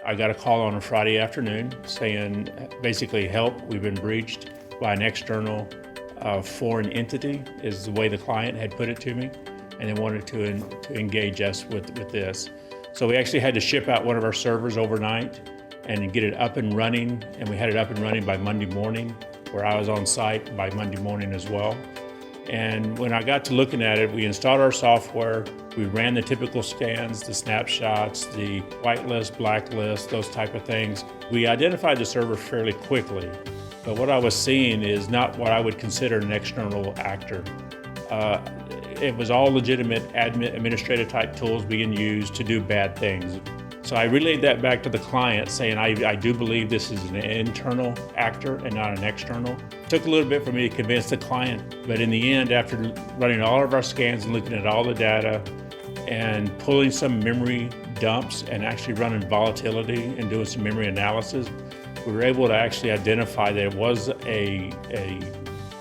I got a call on a Friday afternoon saying, basically, help, we've been breached by an external foreign entity, is the way the client had put it to me, and they wanted to engage us with this. So we actually had to ship out one of our servers overnight and get it up and running, and we had it up and running by Monday morning, where I was on site by Monday morning as well. And when I got to looking at it, we installed our software, we ran the typical scans, the snapshots, the whitelist, blacklist, those type of things. We identified the server fairly quickly, but what I was seeing is not what I would consider an external actor. It was all legitimate administrative type tools being used to do bad things. So I relayed that back to the client saying, I do believe this is an internal actor and not an external. It took a little bit for me to convince the client, but in the end, after running all of our scans and looking at all the data and pulling some memory dumps and actually running volatility and doing some memory analysis, we were able to actually identify that it was a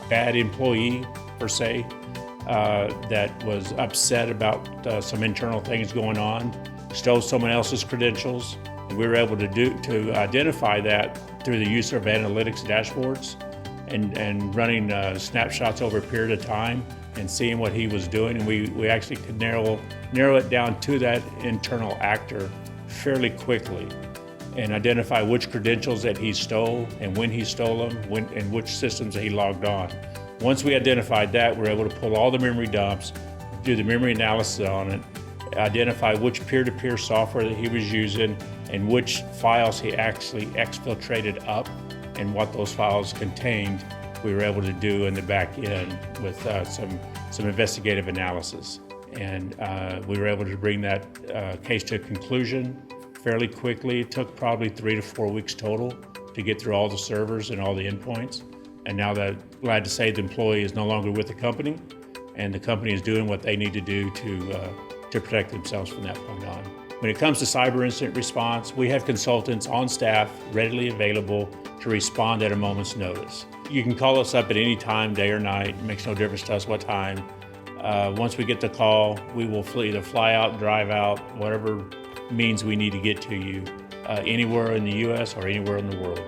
bad employee, per se, that was upset about some internal things going on, stole someone else's credentials. And we were able to identify that through the use of analytics dashboards and running snapshots over a period of time and seeing what he was doing. And we actually could narrow it down to that internal actor fairly quickly and identify which credentials that he stole and when he stole them, and which systems that he logged on. Once we identified that, we were able to pull all the memory dumps, do the memory analysis on it, identify which peer-to-peer software that he was using and which files he actually exfiltrated up and what those files contained. We were able to do in the back end with some investigative analysis. And we were able to bring that case to a conclusion fairly quickly. It took probably 3 to 4 weeks total to get through all the servers and all the endpoints. And now that, glad to say, the employee is no longer with the company, and the company is doing what they need to do to protect themselves from that point on. When it comes to cyber incident response, we have consultants on staff readily available to respond at a moment's notice. You can call us up at any time, day or night. It makes no difference to us what time. Once we get the call, we will either fly out, drive out, whatever means we need to get to you, anywhere in the U.S. or anywhere in the world.